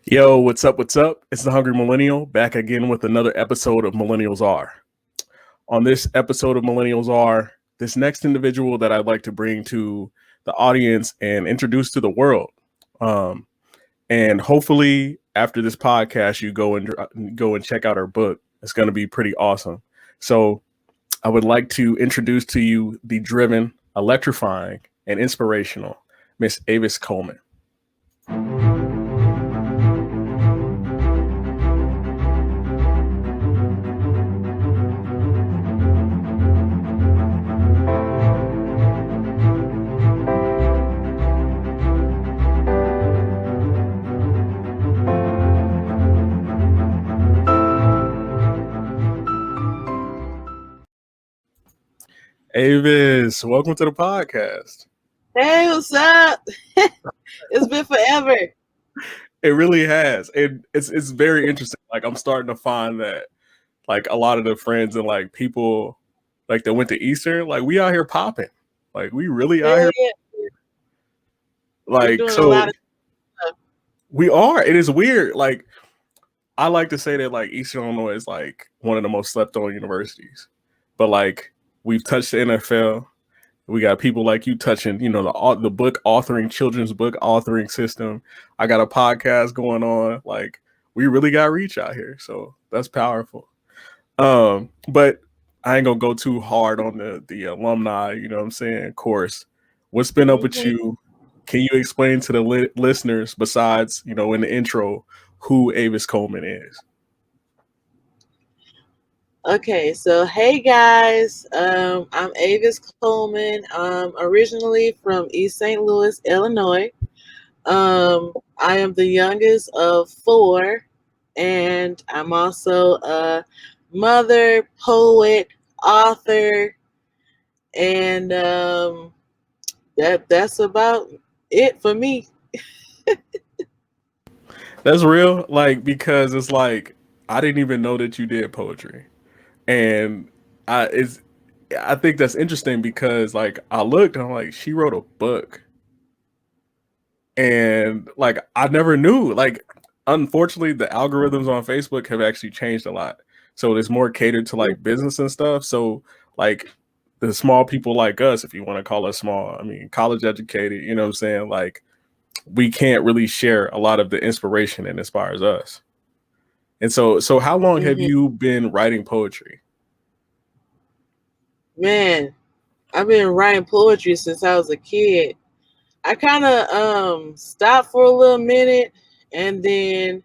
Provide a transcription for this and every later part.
Yo, what's up? What's up? It's the Hungry Millennial back again with another episode of Millennials Are. On this episode of Millennials Are, this next individual that I'd like to bring to the audience and introduce to the world. Um, and hopefully, after this podcast, you go and check out her book. It's going to be pretty awesome. So, I would like to introduce to you the driven, electrifying, and inspirational Miss Avis Coleman. Avis, welcome to the podcast. Hey, what's up? It's been forever. It really has. It's very interesting. Like I'm starting to find that like a lot of the friends and like people like that went to Eastern, like we out here popping. Like we really out Hell here yeah. We're like doing a lot so of stuff. we are. It is weird. Like I like to say that like Eastern Illinois is like one of the most slept on universities. But like we've touched the NFL. We got people like you touching, the book authoring, children's book authoring system. I got a podcast going on. Like we really got reach out here, so that's powerful. But I ain't gonna go too hard on the alumni. You know what I'm saying? Course. What's been up with Mhm. you? Can you explain to the listeners, besides in the intro, who Avis Coleman is? Okay, so hey guys, I'm Avis Coleman. Originally from East St. Louis, Illinois. I am the youngest of four, and I'm also a mother, poet, author, and that's about it for me. That's real, like because it's like I didn't even know that you did poetry, and it's I think that's interesting because like I looked and I'm like she wrote a book, and like I never knew. Like unfortunately, the algorithms on Facebook have actually changed a lot, so it's more catered to like business and stuff. So like the small people like us, if you want to call us small, I mean college educated, you know what I'm saying? Like we can't really share a lot of the inspiration that inspires us. And so how long have Mhm. you been writing poetry? Man, I've been writing poetry since I was a kid. I kind of stopped for a little minute, and then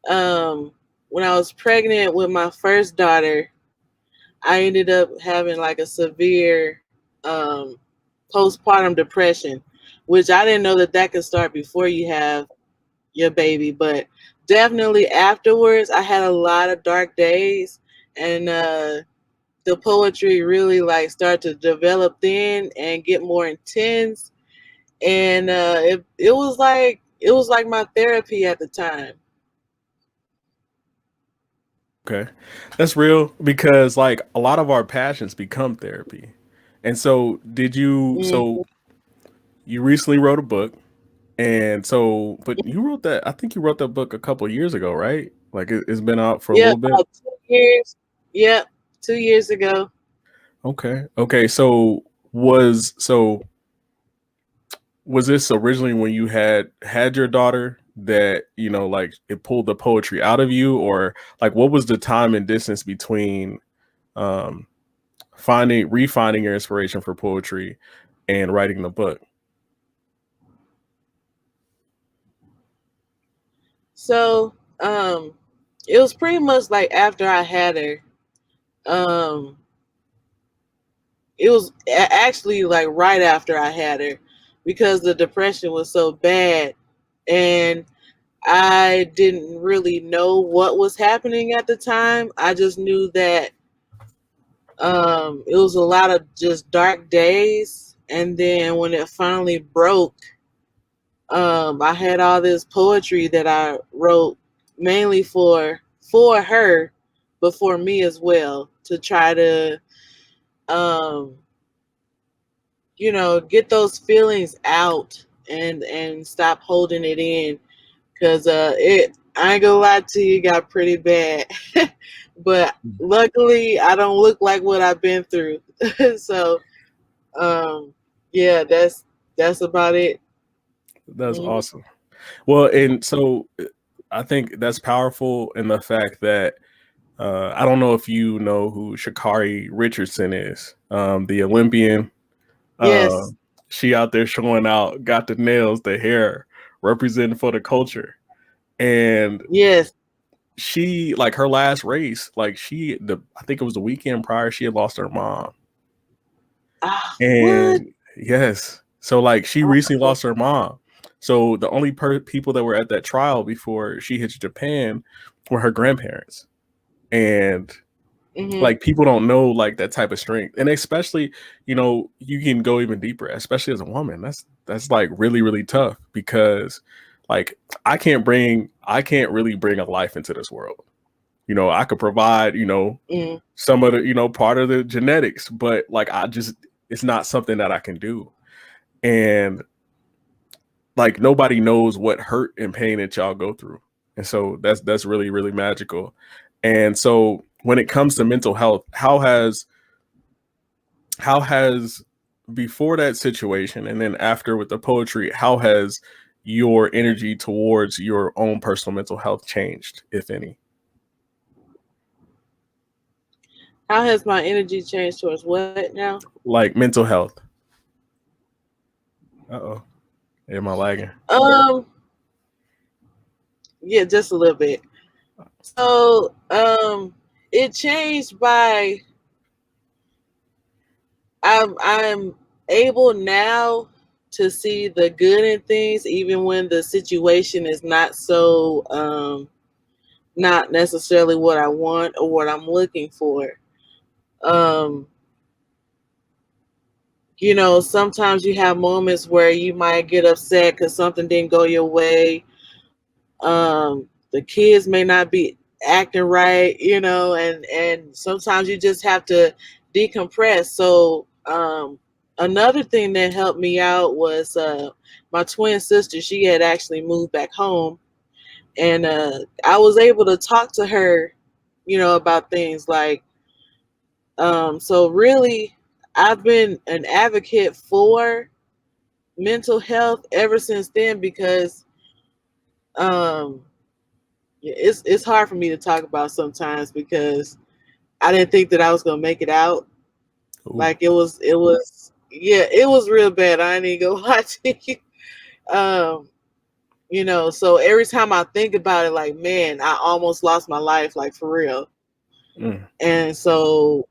when I was pregnant with my first daughter, I ended up having like a severe postpartum depression, which I didn't know that that could start before you have your baby, but definitely afterwards, I had a lot of dark days, and the poetry really like started to develop then and get more intense, and it was like my therapy at the time. Okay. That's real because like a lot of our passions become therapy. And so did you Mm. so you recently wrote a book, and so but you wrote that I think you wrote that book a couple of years ago, right? Like it's been out for a Yeah, little bit. about 2 years. Yep, 2 years ago. Okay. Okay. So was this originally when you had your daughter that like it pulled the poetry out of you, or like what was the time and distance between um finding refining your inspiration for poetry and writing the book? So it was pretty much like after I had her. Um, it was actually like right after I had her because the depression was so bad, and I didn't really know what was happening at the time. I just knew that it was a lot of just dark days, and then when it finally broke, I had all this poetry that I wrote mainly for her, but for me as well, to try to um, get those feelings out and stop holding it in, Cause I ain't gonna lie to you, it got pretty bad. But luckily I don't look like what I've been through. So um yeah, that's about it. That's Mhm. awesome. Well, and so I think that's powerful in the fact that I don't know if you know who Sha'Carri Richardson is, the Olympian. Uh, Yes, she out there showing out, got the nails, the hair, representing for the culture, and yes. she like her last race, like I think it was the weekend prior, she had lost her mom, Ah, what? and yes, so like she recently Oh, lost her mom. So the only people that were at that trial before she hit Japan were her grandparents, and mm-hmm. like people don't know like that type of strength, and especially you can go even deeper, especially as a woman. That's like really really tough because like I can't really bring a life into this world. I could provide Mm, some of the part of the genetics, but like it's not something that I can do, and like nobody knows what hurt and pain that y'all go through, and so that's really really magical. And so when it comes to mental health, how has before that situation and then after with the poetry, how has your energy towards your own personal mental health changed, if any? how has my energy changed towards what now? Like mental health. Uh-oh. Am I lagging? Um, yeah, just a little bit. So, it changed by I'm able now to see the good in things, even when the situation is not necessarily what I want or what I'm looking for. Um, sometimes you have moments where you might get upset because something didn't go your way. The kids may not be acting right, and sometimes you just have to decompress. So another thing that helped me out was my twin sister. She had actually moved back home, and I was able to talk to her, about things like so really I've been an advocate for mental health ever since then because um yeah, it's hard for me to talk about sometimes because I didn't think that I was gonna make it out. Ooh. Like yeah, it was real bad. I ain't even gonna lie to you. Um, so every time I think about it, like, man, I almost lost my life, like for real. Mm. And so,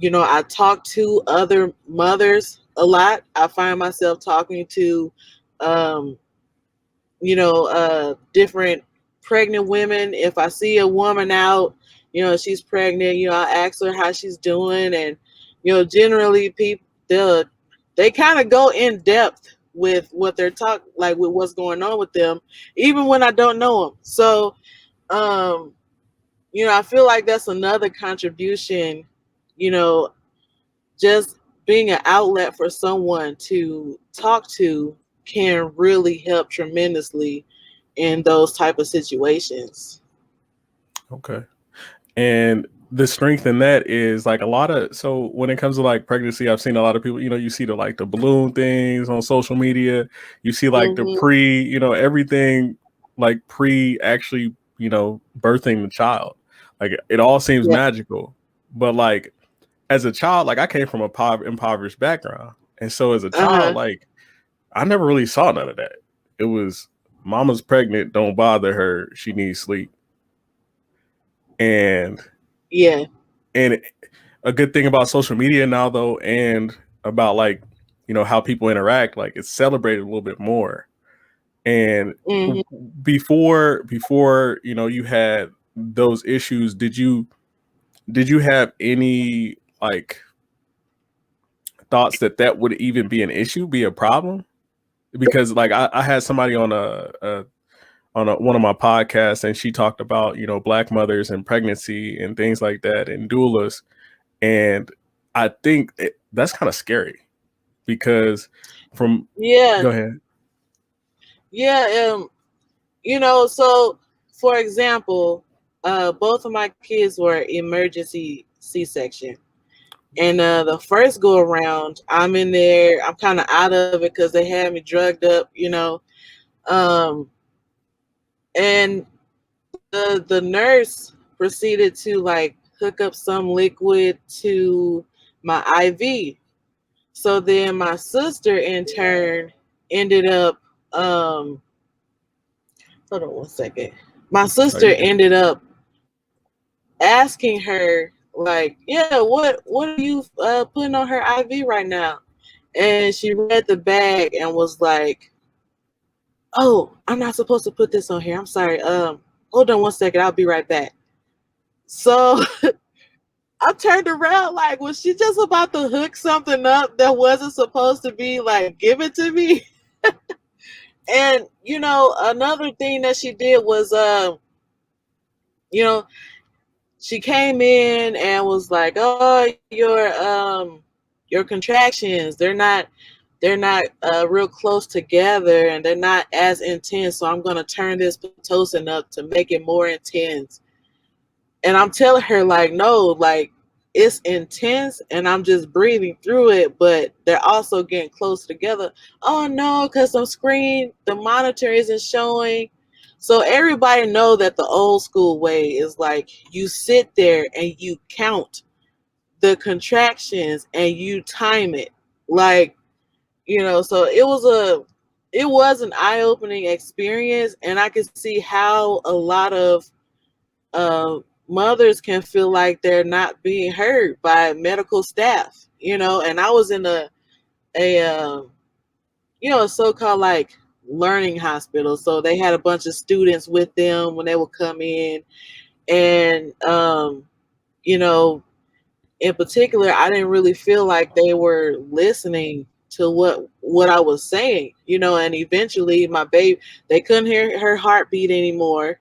I talk to other mothers a lot. I find myself talking to um different pregnant women. If I see a woman out, she's pregnant, I ask her how she's doing. And, generally people, they kind of go in depth with what they're talking, like with what's going on with them, even when I don't know them. So, um, I feel like that's another contribution, you know, just being an outlet for someone to talk to can really help tremendously in those type of situations. Okay. And the strength in that is like a lot of, so when it comes to like pregnancy, I've seen a lot of people, you see the like the balloon things on social media, you see like the Hmm. pre, everything like pre actually, birthing the child. Like it all seems Yeah. magical. But like as a child, like I came from a impoverished background. And so as a child, Uh-huh. like I never really saw none of that. It was mama's pregnant, don't bother her, she needs sleep. And Yeah. and a good thing about social media now though, and about like how people interact, like it's celebrated a little bit more. And Hmm. before you had those issues, did you have any like thoughts that would even be an issue, be a problem? Because like I had somebody on one of my podcasts, and she talked about black mothers and pregnancy and things like that and doulas. And I think that's kind of scary because from Yeah. go ahead. Yeah. So for example, both of my kids were emergency C-section. And the first go around, I'm in there, I'm kind of out of it because they had me drugged up. Um, and the nurse proceeded to like hook up some liquid to my IV. So then my sister in turn ended up um hold on one second. My Oh, sister you good. ended up asking her like, yeah, what are you putting on her IV right now? And she read the bag and was like, oh, I'm not supposed to put this on here. I'm sorry. Hold on one second. I'll be right back. So I turned around like, was she just about to hook something up that wasn't supposed to be like given to me? And another thing that she did was, you know, she came in and was like, "Oh, your contractions, they're not real close together, and they're not as intense. So I'm gonna turn this pitocin up to make it more intense." And I'm telling her like, no, like it's intense, and I'm just breathing through it, but they're also getting close together. Oh no, because the monitor isn't showing. So everybody know that the old school way is like you sit there and you count the contractions and you time it. Like, so it was an eye-opening experience, and I could see how a lot of mothers can feel like they're not being heard by medical staff. And I was in a so-called like learning hospital, so they had a bunch of students with them when they would come in. And you know in particular, I didn't really feel like they were listening to what I was saying. And eventually my baby, they couldn't hear her heartbeat anymore.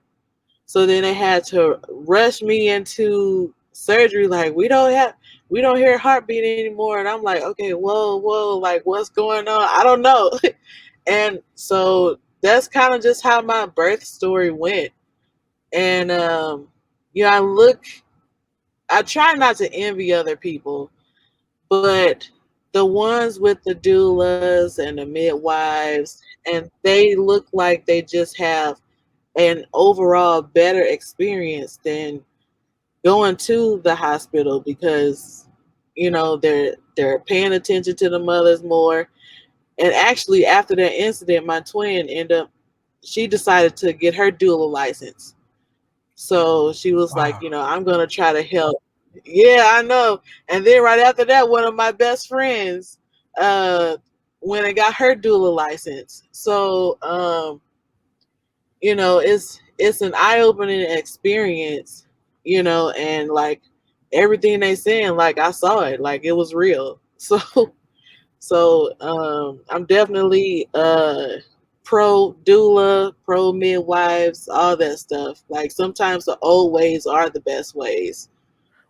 So then they had to rush me into surgery. Like, we don't hear heartbeat anymore. And I'm like, okay, whoa, like what's going on? I don't know. And so that's kind of just how my birth story went. And I try not to envy other people, but the ones with the doulas and the midwives, and they look like they just have an overall better experience than going to the hospital, because they're paying attention to the mothers more. And actually, after that incident, my twin she decided to get her doula license. So she was like, Wow. I'm gonna try to help. Yeah, I know. And then right after that, one of my best friends uh went and got her doula license. So it's an eye-opening experience. And like everything they saying, like I saw it, like it was real. So I'm definitely pro doula, pro midwives, all that stuff. Like sometimes the old ways are the best ways.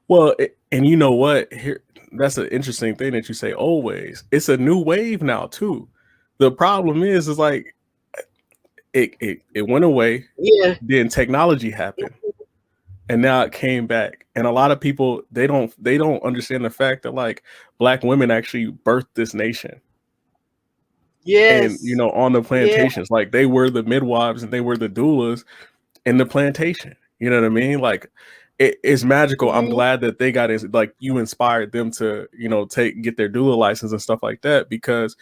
Well, and you know what? Here, that's an interesting thing that you say. Always, it's a new wave now too. The problem is like it went away. Yeah. Then technology happened, and now it came back. And a lot of people they don't understand the fact that like Black women actually birthed this nation. And Yes. on the Yeah. plantations, like they were the midwives and they were the doulas in the plantation. You know what I mean? Like it's magical. I'm Hmm. glad that they got it. Like you inspired them to, get their doula license and stuff like that, because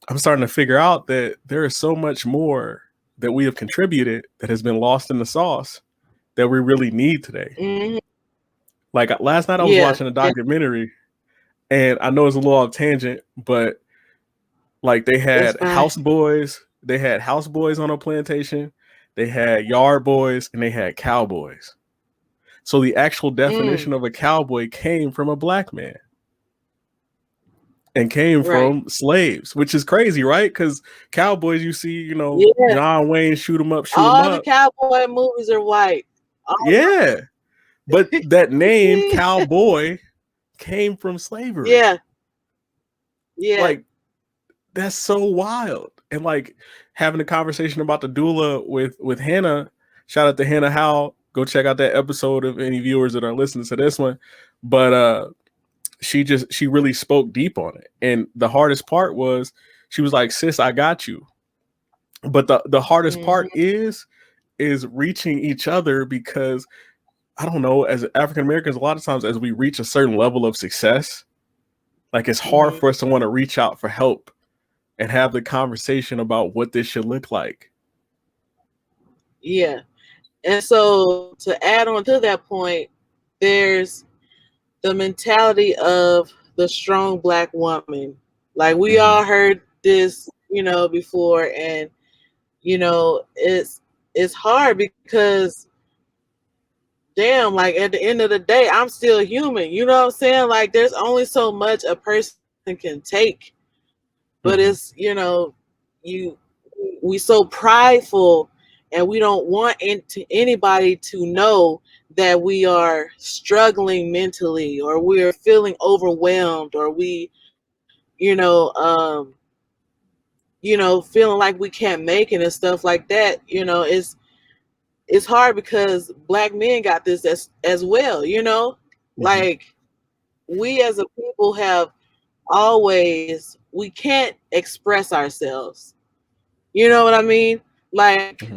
I'm starting to figure out that there is so much more that we have contributed that has been lost in the sauce that we really need today. Hmm. Like last night I was Yeah. watching a Yeah. documentary, and I know it's a little off tangent, but like That's fine. they had houseboys on a plantation, they had yard boys, and they had cowboys. So the actual Mm. definition of a cowboy came from a Black man and came Right. from slaves, which is crazy, right? Because cowboys, you see, Yeah. John Wayne shoot 'em up, shoot 'em All the up. cowboy movies are white. All Yeah. But of that name, them. cowboy, came from slavery. Yeah. Yeah. Like, that's so wild. And like having a conversation about the doula with Hannah. Shout out to Hannah Howell. Go check out that episode of any viewers that are listening to this one. But she really spoke deep on it. And the hardest part was she was like, sis, I got you. But the hardest part is reaching each other, because I don't know, as African Americans, a lot of times as we reach a certain level of success, like it's hard for us to want to reach out for help and have the conversation about what this should look like. Yeah. And so to add on to that point, there's the mentality of the strong Black woman. Like we all heard this, before, and it's hard because damn, like at the end of the day, I'm still human. You know what I'm saying? Like there's only so much a person can take. But it's, we so prideful, and we don't want anybody to know that we are struggling mentally, or we're feeling overwhelmed, or we, feeling like we can't make it and stuff like that. It's hard because Black men got this as well, like we as a people have always, we can't express ourselves. You know what I mean? Like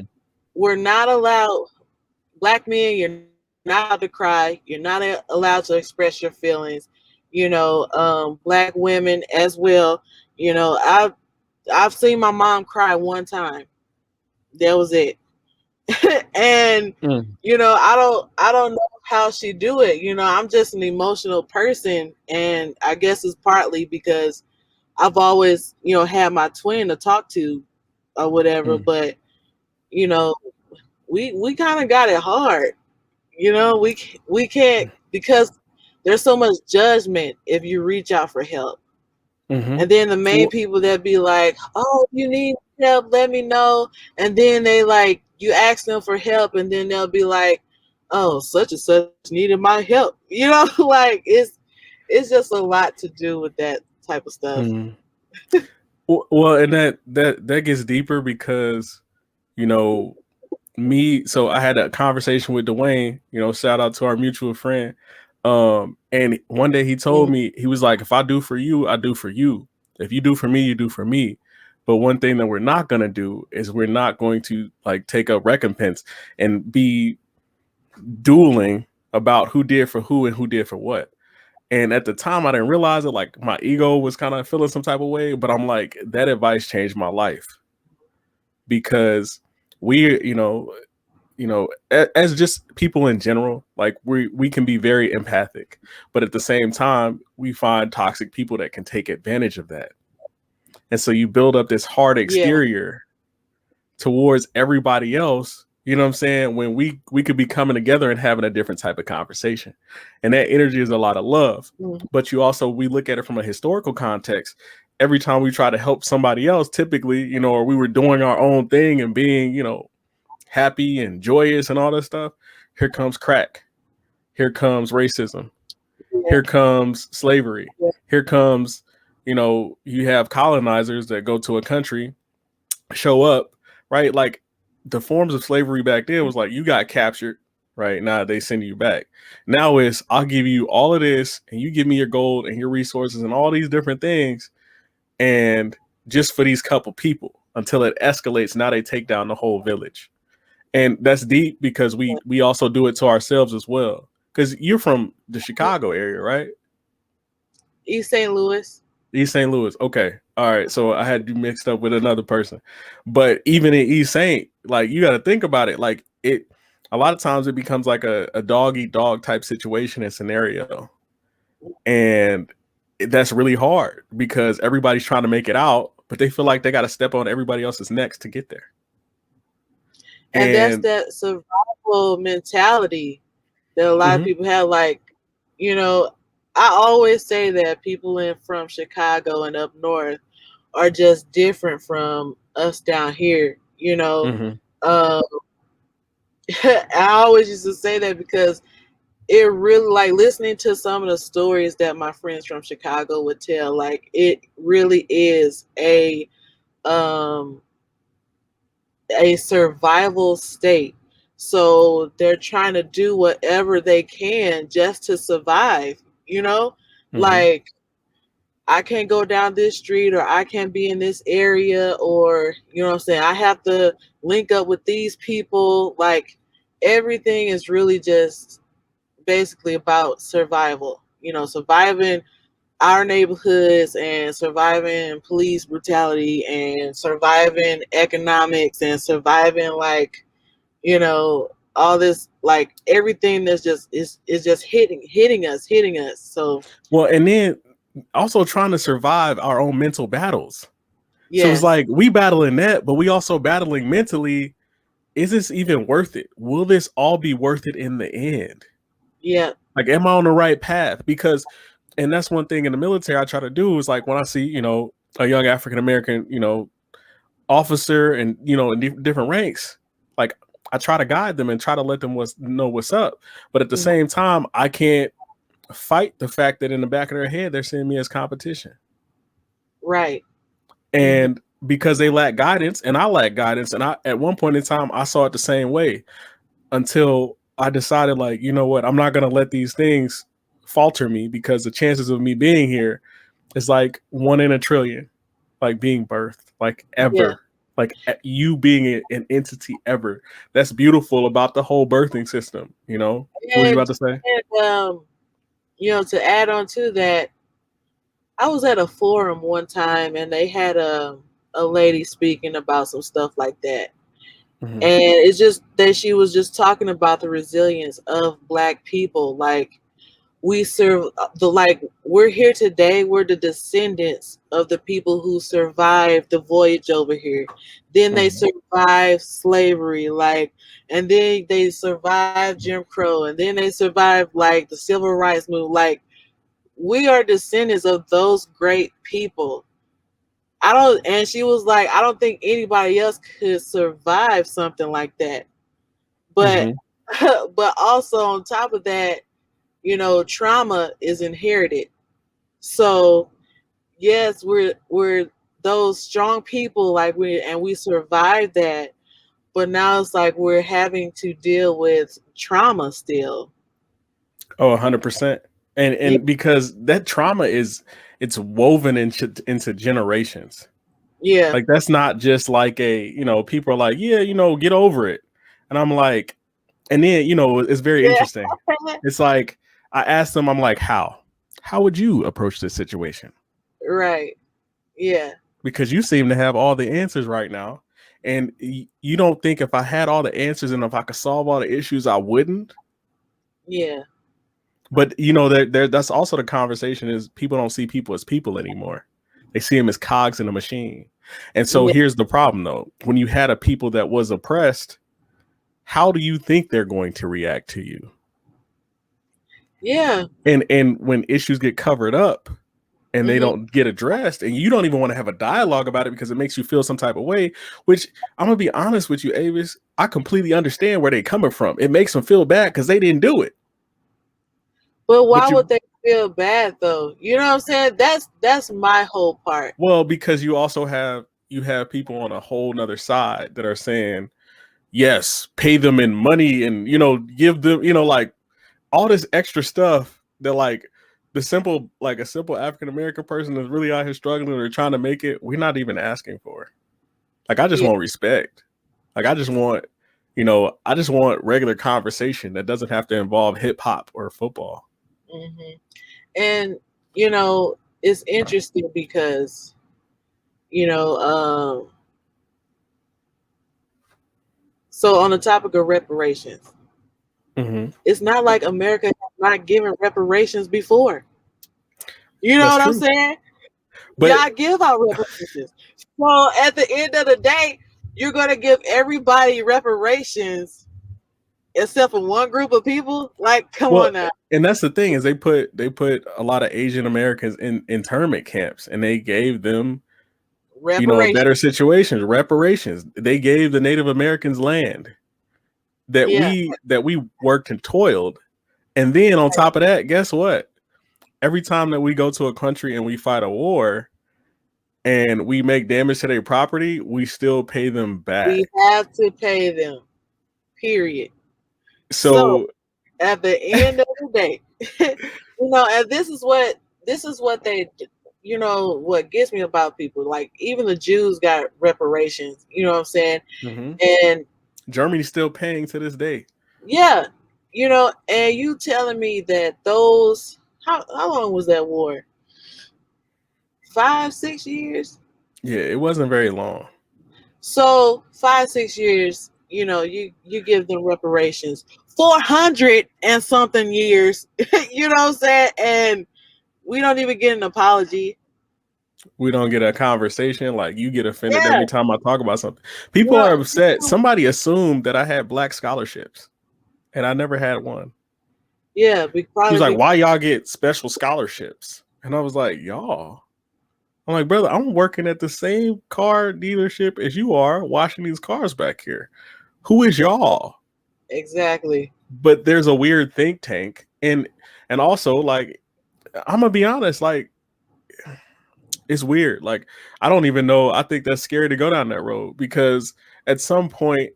we're not allowed, Black men, you're not allowed to cry. You're not allowed to express your feelings. Black women as well. I've seen my mom cry one time. That was it. And I don't know how she do it. I'm just an emotional person, and I guess it's partly because I've always, had my twin to talk to or whatever, but we kind of got it hard. We can't, because there's so much judgment if you reach out for help. And then the main people that be like, oh, you need help, let me know. And then they like, you ask them for help, and then they'll be like, oh, such and such needed my help. Like it's just a lot to do with that type of stuff. Well, and that gets deeper because, so I had a conversation with Dwayne, shout out to our mutual friend. And one day he told me, he was like, if I do for you, I do for you. If you do for me, you do for me. But one thing that we're not going to do is we're not going to like take a recompense and be dueling about who did for who and who did for what. And at the time I didn't realize it, like my ego was kind of feeling some type of way, but I'm like, that advice changed my life, because we, as just people in general, like we can be very empathic, but at the same time, we find toxic people that can take advantage of that. And so you build up this hard exterior towards everybody else, you know what I'm saying? When we could be coming together and having a different type of conversation. And that energy is a lot of love. But we look at it from a historical context. Every time we try to help somebody else, typically, or we were doing our own thing and being, happy and joyous and all that stuff, here comes crack. Here comes racism. Here comes slavery. Here comes, you have colonizers that go to a country, show up, right? Like the forms of slavery back then was like, you got captured, right? Now they send you back. Now it's, I'll give you all of this and you give me your gold and your resources and all these different things. And just for these couple people until it escalates. Now they take down the whole village. And that's deep because we also do it to ourselves as well. Because you're from the Chicago area, right? East St. Louis. East St. Louis. Okay. All right. So I had you mixed up with another person. But even in East St., like you got to think about it. Like a lot of times it becomes like a dog eat dog type situation and scenario. And that's really hard because everybody's trying to make it out, but they feel like they got to step on everybody else's necks to get there. And that's that survival mentality that a lot of people have. Like, I always say that people from Chicago and up north are just different from us down here. I always used to say that because it really, like, listening to some of the stories that my friends from Chicago would tell, like, it really is a a survival state. So they're trying to do whatever they can just to survive, you know? Mm-hmm. Like, I can't go down this street, or I can't be in this area, or, you know what I'm saying, I have to link up with these people. Like, everything is really just basically about survival, surviving our neighborhoods, and surviving police brutality, and surviving economics, and surviving, like, all this, like, everything that's just is just hitting us. So Well, and then also trying to survive our own mental battles. So it's yes. like we battling that, but we also battling mentally. Is this even worth it? Will this all be worth it in the end? Yeah. Like, am I on the right path? Because, and that's one thing in the military I try to do is, like, when I see, a young African American, officer, and, in different ranks, like, I try to guide them and try to let them know what's up. But at the same time, I can't fight the fact that in the back of their head, they're seeing me as competition. Right. And because they lack guidance and I lack guidance. And at one point in time, I saw it the same way until I decided, like, you know what, I'm not going to let these things falter me, because the chances of me being here is like 1 in a trillion, like being birthed, like ever, like you being an entity ever. That's beautiful about the whole birthing system. What were you about to say? And, to add on to that, I was at a forum one time, and they had a lady speaking about some stuff like that. Mm-hmm. And it's just that she was just talking about the resilience of Black people. Like, we're here today. We're the descendants of the people who survived the voyage over here. Then they survived slavery, and then they survived Jim Crow, and then they survived, like, the civil rights movement. Like, we are descendants of those great people. And she was like, I don't think anybody else could survive something like that. But but also on top of that, trauma is inherited. So yes, we're those strong people, like, we survived that, but now it's like we're having to deal with trauma still. Oh, 100%. And because that trauma it's woven into generations. Yeah. Like, that's not just like people are like, yeah, get over it. And I'm like, and then, it's very interesting. It's like, I asked them, I'm like, how would you approach this situation? Right. Yeah. Because you seem to have all the answers right now. And you don't think if I had all the answers and if I could solve all the issues, I wouldn't? Yeah. But that's also the conversation, is people don't see people as people anymore. They see them as cogs in a machine. And so here's the problem, though. When you had a people that was oppressed, how do you think they're going to react to you? Yeah. And when issues get covered up and they don't get addressed, and you don't even want to have a dialogue about it because it makes you feel some type of way, which, I'm going to be honest with you, Avis, I completely understand where they're coming from. It makes them feel bad because they didn't do it. But why would they feel bad, though? You know what I'm saying? That's my whole part. Well, because you also have people on a whole nother side that are saying, yes, pay them in money and, give them, like, all this extra stuff that, like, a simple African-American person is really out here struggling or trying to make it, we're not even asking for. Like, I just want respect. Like, I just want regular conversation that doesn't have to involve hip hop or football. And, it's interesting because, so on the topic of reparations, it's not like America has not given reparations before. You know what I'm saying? But y'all give out reparations. So at the end of the day, you're going to give everybody reparations except for one group of people. Like, come on now. And that's the thing, is they put a lot of Asian Americans in internment camps, and they gave them better situations, reparations. They gave the Native Americans land that we worked and toiled. And then on top of that, guess what? Every time that we go to a country and we fight a war, and we make damage to their property, we still pay them back. We have to pay them. Period. So So at the end of the day, and this is what they, what gets me about people. Like even the Jews got reparations. You know what I'm saying? And Germany's still paying to this day. yeah, and you telling me that those how long was that war? 5-6 years? Yeah, it wasn't very long. So 5-6 years, you give them reparations. 400 and something years, you know what I'm saying? And we don't even get an apology. We don't get a conversation. Like, you get offended every time I talk about something. People are upset. Somebody assumed that I had black scholarships, and I never had one. Yeah, he was like, "Why y'all get special scholarships?" And I was like, "Y'all." I'm like, "Brother, I'm working at the same car dealership as you are, washing these cars back here. Who is y'all?" Exactly. But there's a weird think tank, and also, like, I'm gonna be honest, like, it's weird. Like, I don't even know. I think that's scary to go down that road, because at some point,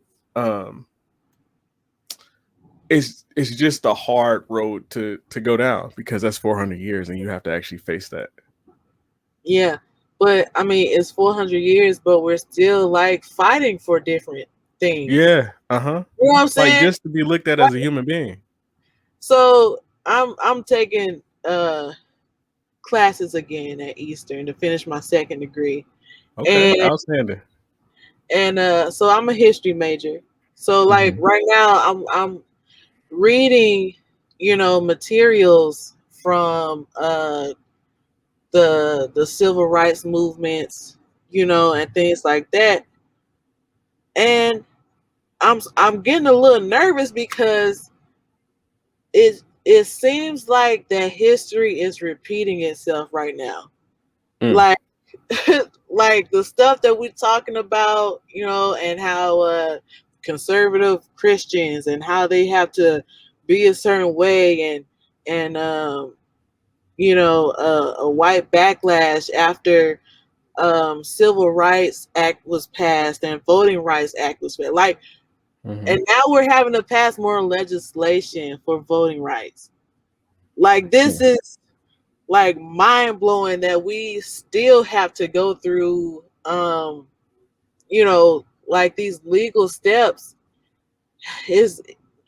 it's just a hard road to go down, because that's 400 years and you have to actually face that. Yeah, but I mean, it's 400 years, but we're still like fighting for different things. Yeah, You know what I'm saying? Like, just to be looked at as a human being. So I'm taking classes again at Eastern to finish my second degree. Okay, outstanding. And so I'm a history major. So like right now I'm reading, materials from the civil rights movements, and things like that. And I'm getting a little nervous because it seems like that history is repeating itself right now. Like like the stuff that we're talking about, and how conservative Christians and how they have to be a certain way, and a white backlash after Civil Rights Act was passed and Voting Rights Act was passed. Like, and now we're having to pass more legislation for voting rights. Like, this is like mind blowing that we still have to go through, like these legal steps. It's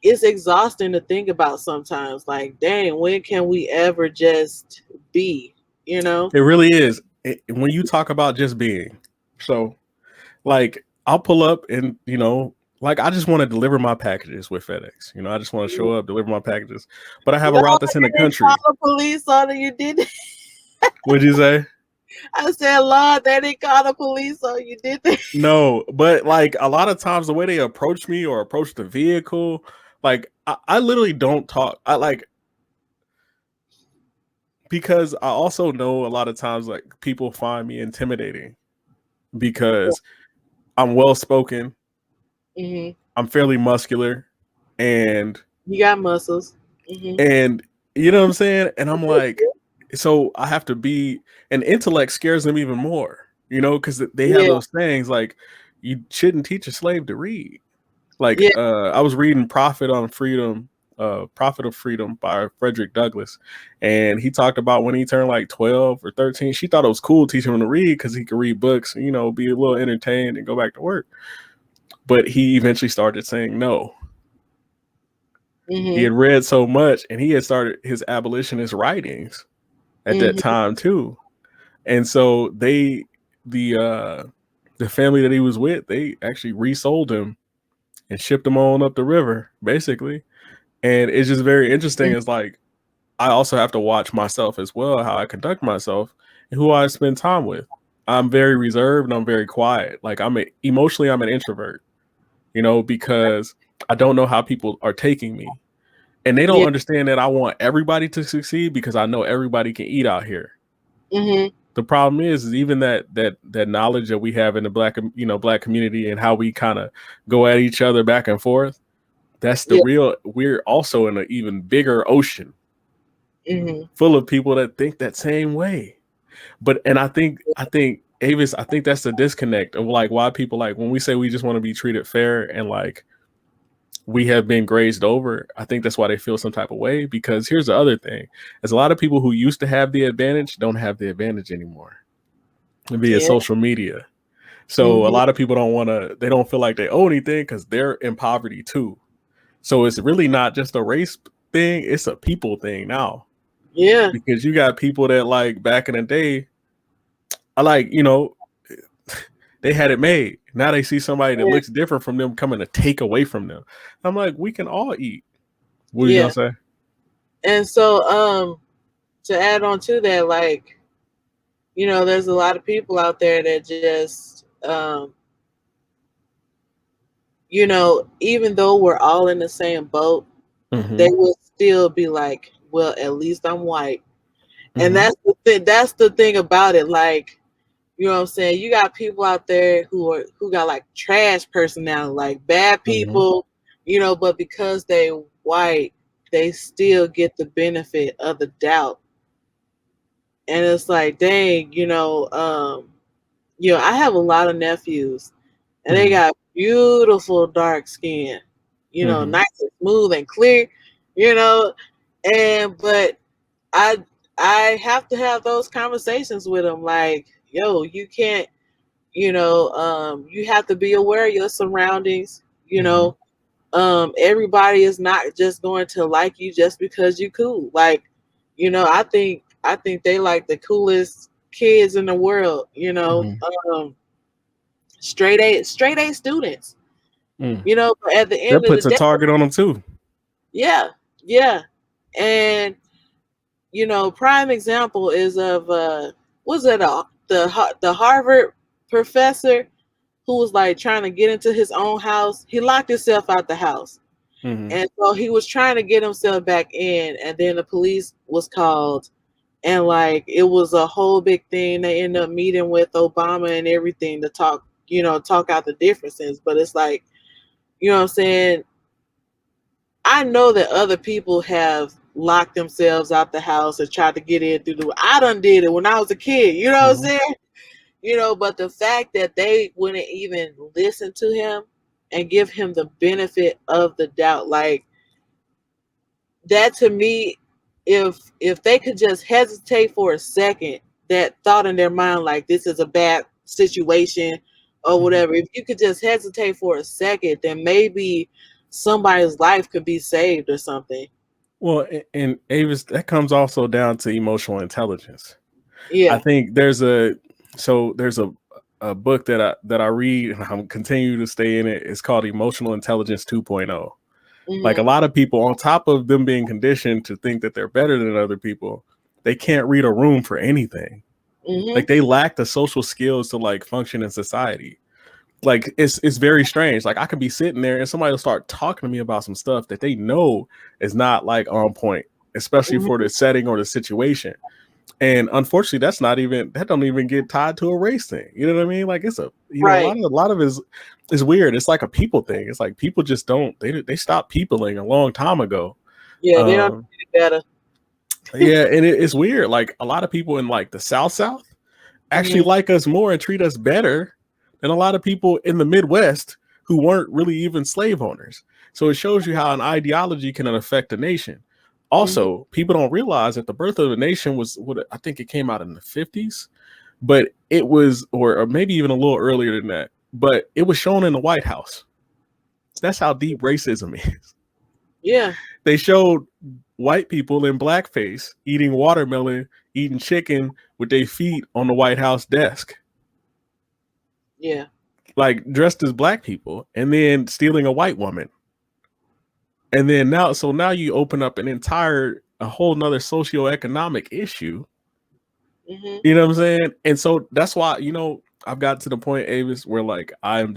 exhausting to think about sometimes. Like, dang, when can we ever just be? It really is. When you talk about just being, so like, I'll pull up and like, I just want to deliver my packages with FedEx. I just want to show up, deliver my packages, but I have a route that's in the country. Call the police on you, did it? What'd you say? I said, Lord, they didn't call the police on you, did they? No, but like, a lot of times the way they approach me or approach the vehicle, like, I literally don't talk. Because I also know a lot of times, like, people find me intimidating because I'm well spoken. I'm fairly muscular, and you got muscles. And you know what I'm saying? And I'm like, so I have to be, and intellect scares them even more, because they have those things like, you shouldn't teach a slave to read. Like, I was reading Prophet of Freedom by Frederick Douglass. And he talked about when he turned like 12 or 13, she thought it was cool teaching him to read because he could read books, be a little entertained and go back to work. But he eventually started saying no. He had read so much, and he had started his abolitionist writings at that time too. And so the family that he was with, they actually resold him and shipped him on up the river, basically. And it's just very interesting. It's like, I also have to watch myself as well, how I conduct myself and who I spend time with. I'm very reserved and I'm very quiet. Like, emotionally, I'm an introvert, because I don't know how people are taking me. And they don't understand that I want everybody to succeed, because I know everybody can eat out here. The problem is even that knowledge that we have in the black community and how we kind of go at each other back and forth. That's the real. We're also in an even bigger ocean full of people that think that same way. And I think Avis, I think that's the disconnect of like why people like when we say we just want to be treated fair and like we have been grazed over. I think that's why they feel some type of way, because here's the other thing. There's a lot of people who used to have the advantage don't have the advantage anymore via Yeah. social media. So a Hmm. lot of people they don't feel like they owe anything because they're in poverty too. So it's really not just a race thing, it's a people thing now. Yeah. Because you got people that like back in the day, I like, they had it made. Now they see somebody that Yeah. looks different from them coming to take away from them. I'm like, we can all eat. What are you gonna Yeah. say? And so, to add on to that, like, there's a lot of people out there that just, even though we're all in the same boat, they Mm-hmm. will still be like, well, at least I'm white. And Mm-hmm. that's the thing about it. Like, you know what I'm saying? You got people out there who got like trash personality, like bad Mm-hmm. people, but because they white, they still get the benefit of the doubt. And it's like, dang, I have a lot of nephews and they Mm-hmm. got beautiful dark skin, Mm-hmm. nice and smooth and clear, you know, but I I have to have those conversations with them, like, yo, you can't, you have to be aware of your surroundings, Mm-hmm. everybody is not just going to like you just because you cool. Like, I think they like the coolest kids in the world, Mm-hmm. um, straight A students, Mm. but at the That end of the puts a day, target on them too. yeah, yeah. And prime example is of was it the Harvard professor who was like trying to get into his own house. He locked himself out the house. Mm-hmm. And so he was trying to get himself back in, and then the police was called, and like it was a whole big thing. They ended up meeting with Obama and everything to talk out the differences. But it's like, what I'm saying? I know that other people have locked themselves out the house or tried to get in through the. I done did it when I was a kid. You know what I'm Mm-hmm. saying? But the fact that they wouldn't even listen to him and give him the benefit of the doubt, like that to me, if they could just hesitate for a second, that thought in their mind, like this is a bad situation or Mm-hmm. whatever, if you could just hesitate for a second, then maybe somebody's life could be saved or something. Well, and Avis, that comes also down to emotional intelligence. I Yeah. think there's a book that I read and I'm continue to stay in it. It's called Emotional Intelligence 2.0. Like a Mhm. lot of people, on top of them being conditioned to think that they're better than other people, they can't read a room for anything. Like Mhm. they lack the social skills to like function in society. Like it's very strange. Like I could be sitting there and somebody will start talking to me about some stuff that they know is not like on point, especially for Mhm. the setting or the situation. And unfortunately, that don't even get tied to a race thing. You know what I mean? Like it's Right. a lot of it is weird. It's like a people thing. It's like people just don't they stopped peopling a long time ago. Yeah, they don't Um, get better. yeah, and it's weird. Like a lot of people in like the South actually Mhm. like us more and treat us better than a lot of people in the Midwest who weren't really even slave owners. So it shows you how an ideology can affect a nation. Mhm. Also, people don't realize that the birth of a nation was what I think it came out in the 50s, but it was, or maybe even a little earlier than that, but it was shown in the White House. That's how deep racism is. Yeah. They showed white people in blackface eating watermelon, eating chicken with their feet on the White House desk, Yeah. like dressed as black people, and then stealing a white woman. And then now you open up a whole nother socioeconomic issue. Mhm. You know what I'm saying? And so that's why, I've got to the point, Avis, where like I'm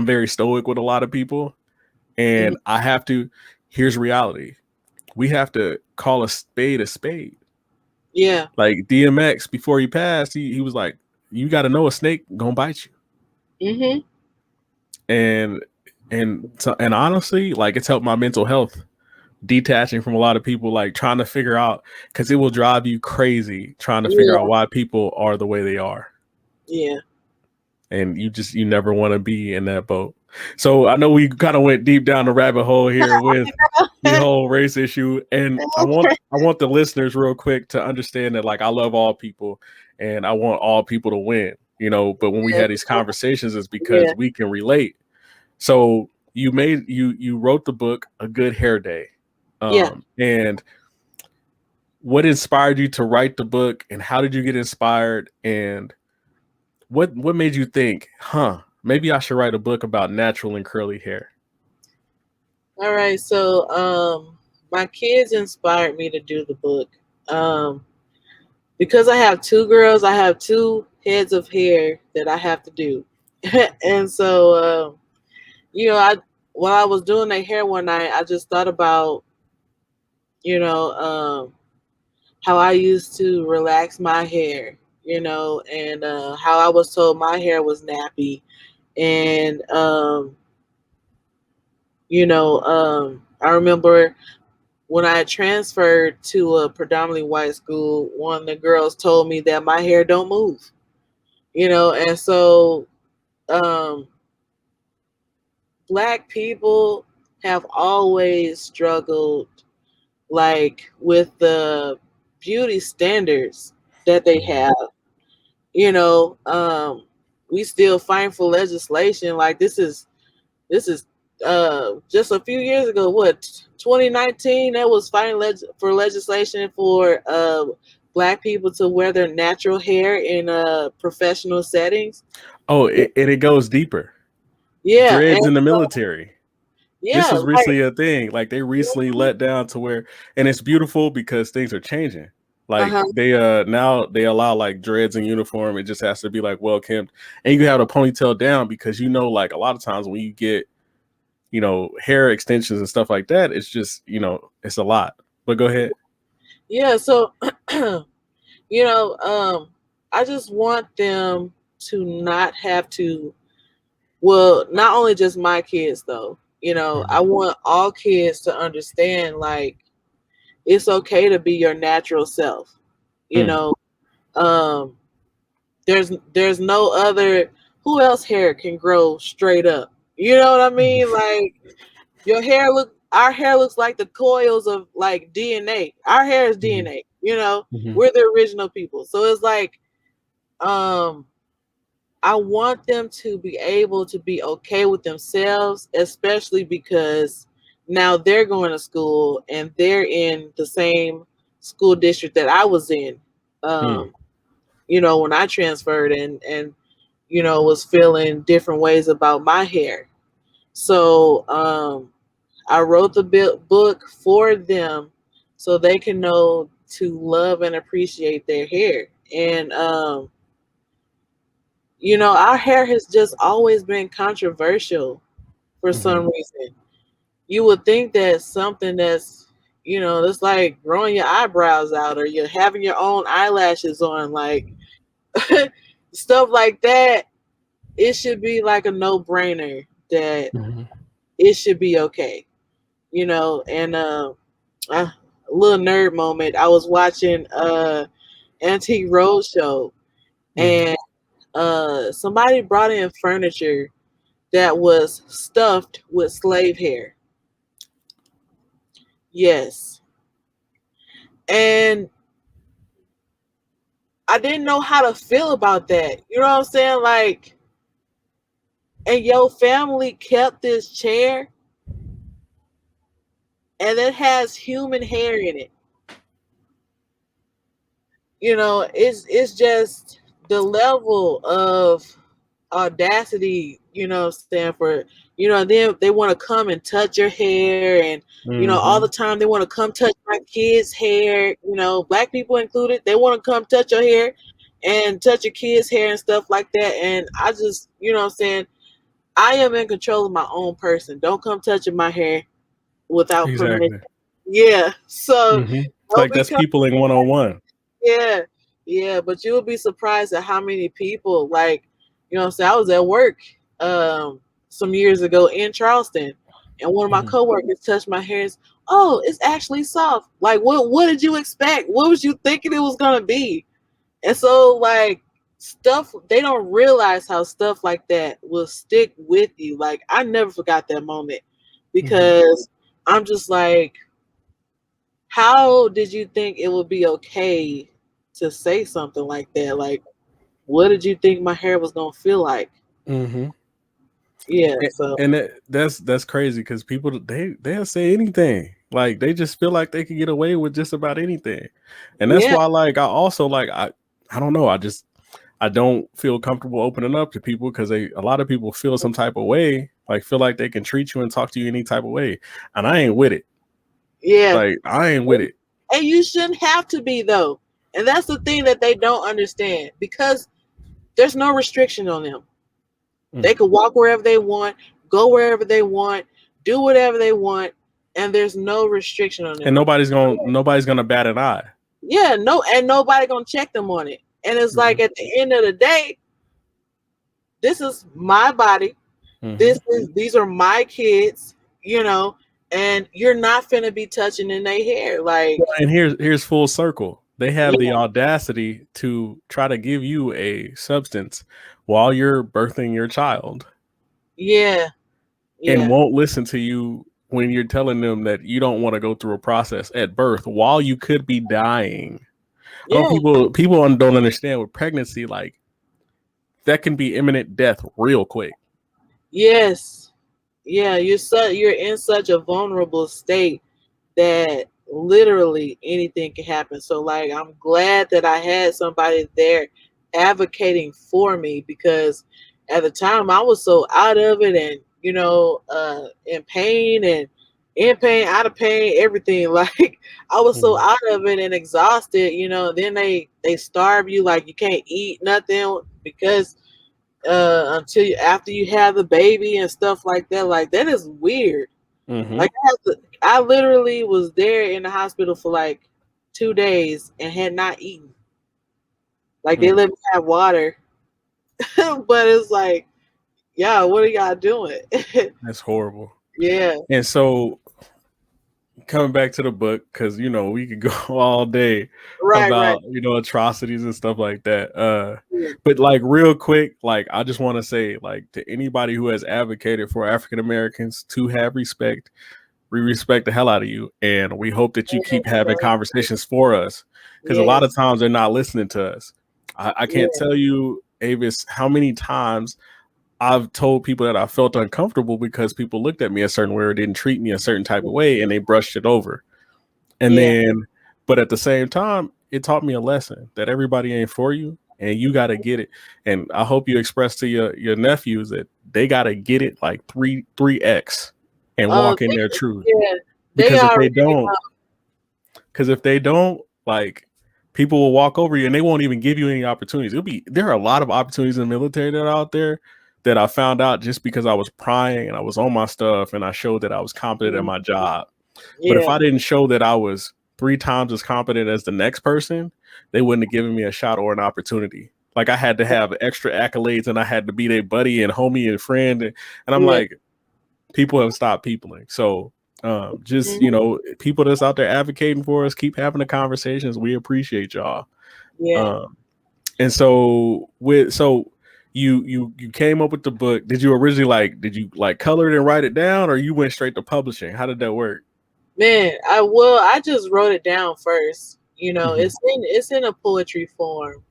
very stoic with a lot of people. Mhm. And here's reality. We have to call a spade a spade. Yeah. Like DMX, before he passed, he was like, you got to know a snake gonna bite you. Mhm. And and honestly, like it's helped my mental health, detaching from a lot of people, like trying to figure out, because it will drive you crazy trying to figure out Yeah. why people are the way they are. Yeah. And you never want to be in that boat. So I know we kind of went deep down the rabbit hole here with the whole race issue, and I want the listeners real quick to understand that, like, I love all people and I want all people to win, but when we had these conversations, it's because Yeah. we can relate. So you wrote the book A Good Hair Day. Yeah. And what inspired you to write the book, and how did you get inspired, and what made you think, maybe I should write a book about natural and curly hair? All right. So my kids inspired me to do the book. Because I have two girls, I have two heads of hair that I have to do. And so I while I was doing their hair one night, I just thought about, you know, how I used to relax my hair, and how I was told my hair was nappy. And I remember when I transferred to a predominantly white school, one of the girls told me that my hair don't move, and so um, Black people have always struggled, like, with the beauty standards that they have. You know, we still fight for legislation. Like, this is just a few years ago. What, 2019? That was fighting for legislation for Black people to wear their natural hair in professional settings. Oh, it goes deeper. Yeah, and Dreads in the military. This yeah, was like, recently a thing. Like, they recently let down to where, and it's beautiful because things are changing. Like, uh-huh. they now they allow, like, dreads in uniform. It just has to be, like, well kempt, and you can have a ponytail down, because like, a lot of times when you get hair extensions and stuff like that, it's just it's a lot. But go ahead. Yeah, so you know, I just want them to not have to. Well, not only just my kids though. I want all kids to understand, like, it's okay to be your natural self. You Mm. know, um, there's no other. Who else hair can grow straight up? You know what I mean? Like, our hair looks like the coils of, like, DNA. Our hair is Mhm. DNA. Mhm. We're the original people. So it's like, um, I want them to be able to be okay with themselves, especially because now they're going to school and they're in the same school district that I was in. Mm. Um, when I transferred, and was feeling different ways about my hair. So I wrote the book for them so they can know to love and appreciate their hair. And our hair has just always been controversial for Mhm. some reason. You would think that something that's like growing your eyebrows out, or you're having your own eyelashes on, like, stuff like that, it should be like a no-brainer that Mhm. it should be okay. And a little nerd moment. I was watching Antique Roadshow, Mhm. and somebody brought in furniture that was stuffed with slave hair. Yes. And I didn't know how to feel about that. You know what I'm saying? Like, and your family kept this chair and it has human hair in it. It's just the level of audacity, stand for, then they want to come and touch your hair, and all the Mhm. time they want to come touch my kids' hair, Black people included. They want to come touch your hair and touch your kids' hair and stuff like that. And I just, what I'm saying, I am in control of my own person. Don't come touching my hair without permission. Exactly. Yeah. So It's don't like, be that's coming. peopling 101. Yeah, yeah, but you'll be surprised at how many people, like, what I'm saying, I was at work some years ago in Charleston, and one of my Mhm. coworkers touched my hair. Oh, it's actually soft. Like, what did you expect? What was you thinking it was gonna be? And so, like, stuff, they don't realize how stuff like that will stick with you. Like, I never forgot that moment because I'm just like, how did you think it would be okay to say something like that? Like, what did you think my hair was gonna feel like? Mm-hmm. Yeah, so And that's crazy because people they'll say anything. Like they just feel like they can get away with just about anything, and that's yeah, why like I also like I don't know, I don't feel comfortable opening up to people because a lot of people feel some type of way, like feel like they can treat you and talk to you any type of way, and I ain't with it. yeah. Like I ain't with it. And you shouldn't have to be though. And that's the thing that they don't understand because there's no restriction on them. They can walk wherever they want, go wherever they want, do whatever they want, and there's no restriction on And them. nobody's gonna bat an eye. Yeah, no, and nobody gonna check them on it. And it's like Mm-hmm. at the end of the day, this is my body. Mm-hmm. These are my kids, you know, and you're not finna be touching in their hair. Like, And here's full circle. They have the yeah, audacity to try to give you a substance while you're birthing your child yeah, and yeah, won't listen to you when you're telling them that you don't want to go through a process at birth while you could be dying. I know yeah, people don't understand with pregnancy, like that can be imminent death real quick. yes, yeah. You're in such a vulnerable state that literally anything can happen. So like, I'm glad that I had somebody there advocating for me because at the time I was so out of it and in pain and in pain, out of pain, everything. Like, I was so Mhm. out of it and exhausted, then they starve you, like you can't eat nothing because until after you have the baby and stuff like that. Like, that is weird. Mhm. Like, I literally was there in the hospital for like 2 days and had not eaten. Like, they Mm. let me have water, but it's like, yeah, what are y'all doing? That's horrible. Yeah, And so coming back to the book, because we could go all day right, right. about atrocities and stuff like that. Yeah, But like real quick, like I just want to say, like to anybody who has advocated for African Americans to have respect, we respect the hell out of you, and we hope that you keep having conversations for us because a lot yes, of times they're not listening to us. I can't yeah, tell you, Avis, how many times I've told people that I felt uncomfortable because people looked at me a certain way or didn't treat me a certain type of way, and they brushed it over. And yeah, then, but at the same time, it taught me a lesson that everybody ain't for you, and you got to get it. And I hope you express to your nephews that they got to get it like three x and oh, walk in their truth. yeah, they Because already if they don't, like people will walk over you and they won't even give you any opportunities. There are a lot of opportunities in the military that are out there that I found out just because I was prying and I was on my stuff and I showed that I was competent at know. my job. But if Yeah, I didn't show that I was 3 times as competent as the next person, they wouldn't have given me a shot or an opportunity. Like I had to have extra accolades and I had to be their buddy and homie and friend. And I'm yeah, like, people have stopped peopling. So just mhm, people that's out there advocating for us, keep having the conversations. We appreciate y'all. yeah. Um, and so you came up with the book. Did you originally did you color it and write it down, or you went straight to publishing? How did that work? Man, I just wrote it down first. Mhm. It's in a poetry form.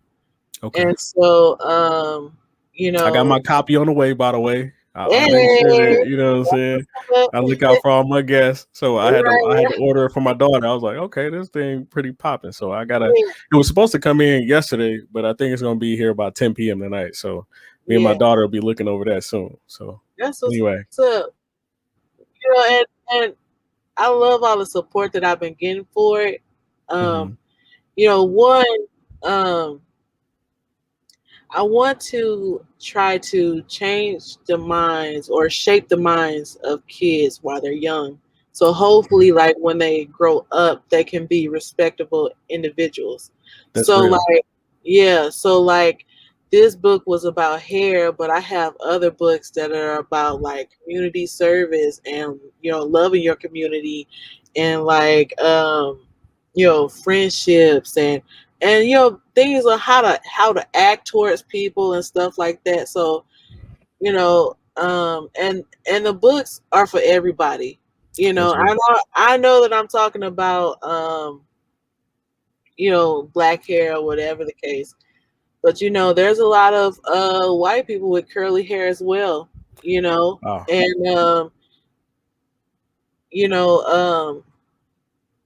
Okay. And so, you I got know, my copy on the way, by the way. I'll make sure hey, that what I'm saying. I look out for all my guests. So I had to right, order it for my daughter. I was like, okay, this thing pretty popping. So I gotta. yeah, It was supposed to come in yesterday, but I think it's gonna be here about 10 p.m. tonight. So me and my yeah, daughter will be looking over that soon. So that's what's anyway. up. And I love all the support that I've been getting for it. Hmm. Um, one, um, I want to try to change the minds or shape the minds of kids while they're young. So hopefully, like when they grow up, they can be respectable individuals. That's So real. like, yeah, so like this book was about hair, but I have other books that are about like community service and loving your community and like friendships and and you know, things on how to act towards people and stuff like that. So, you know, and the books are for everybody. You know, That's real. I know that I'm talking about you know, black hair or whatever the case. But you know, there's a lot of white people with curly hair as well, you know. Oh, And you know,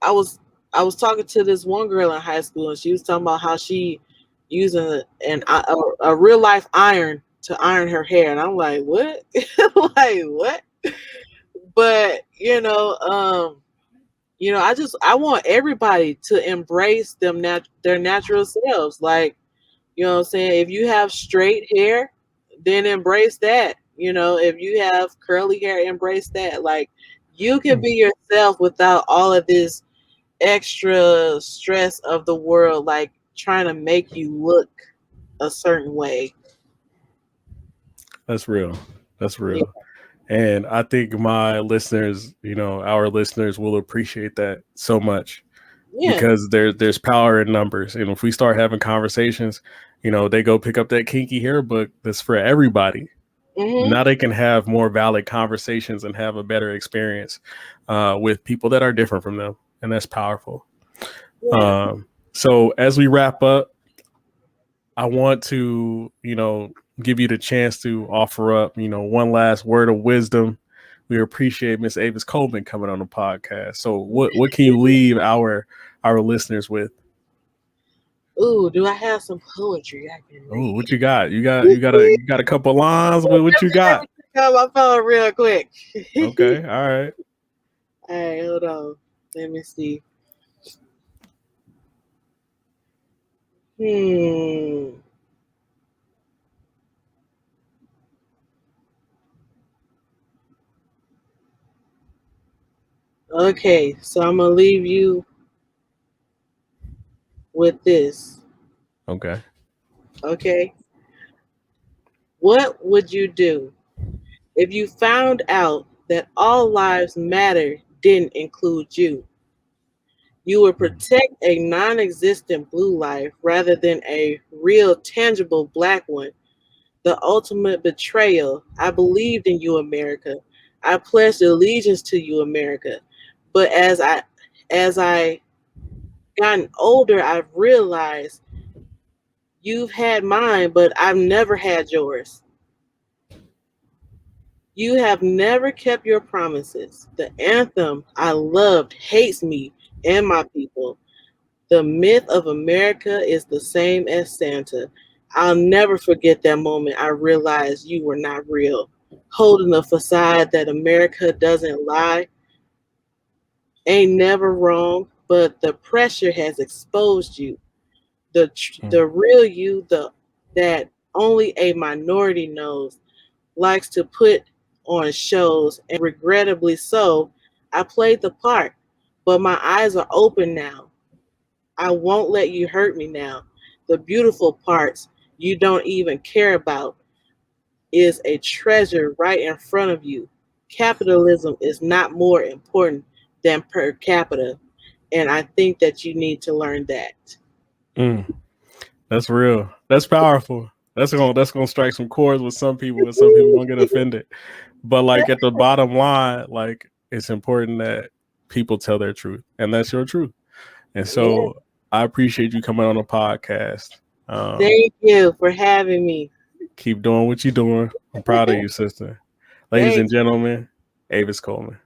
I was I was talking to this one girl in high school, and she was talking about how she using a real life iron to iron her hair, and I'm like, what? Like what? But you know, I want everybody to embrace their natural selves. Like, you know what I'm saying? If you have straight hair, then embrace that. You know, if you have curly hair, embrace that. Like, you can be yourself without all of this extra stress of the world, like trying to make you look a certain way. that's real. That's Yeah. real. And I think my listeners, our listeners will appreciate that so much Yeah. because there's power in numbers. And if we start having conversations, they go pick up that kinky hair book that's for everybody. Mhm. Now they can have more valid conversations and have a better experience with people that are different from them. And that's powerful. Yeah. So as we wrap up, I want to, give you the chance to offer up, one last word of wisdom. We appreciate Miss Avis Coleman coming on the podcast. So what can you leave our listeners with? Ooh, do I have some poetry I can Oh, read? what you got? You got a couple lines with what you Let me got? check out my phone real quick. Okay, all right. All right, hold on. Let me see. Hmm. Okay, so I'm gonna leave you with this. Okay. Okay. What would you do if you found out that all lives matter didn't include you? You would protect a non existent blue life rather than a real, tangible black one. The ultimate betrayal. I believed in you, America. I pledged allegiance to you, America. But as I gotten older, I've realized you've had mine, but I've never had yours. You have never kept your promises. The anthem I loved hates me and my people. The myth of America is the same as Santa. I'll never forget that moment I realized you were not real. Holding a facade that America doesn't lie ain't never wrong, but the pressure has exposed you. Mm. The real you, the that only a minority knows, likes to put on shows, and regrettably so, I played the part. But my eyes are open now. I won't let you hurt me now. The beautiful parts you don't even care about is a treasure right in front of you. Capitalism is not more important than per capita. And I think that you need to learn that. Mm. That's real. That's powerful. That's gonna strike some chords with some people, and some people gonna get offended. But like at the bottom line, like it's important that people tell their truth, and that's your truth. And Yeah. so I appreciate you coming on the podcast. Um, Thank you for having me. keep doing what you're doing. I'm proud of you, sister. Ladies and Thanks. gentlemen, Avis Coleman.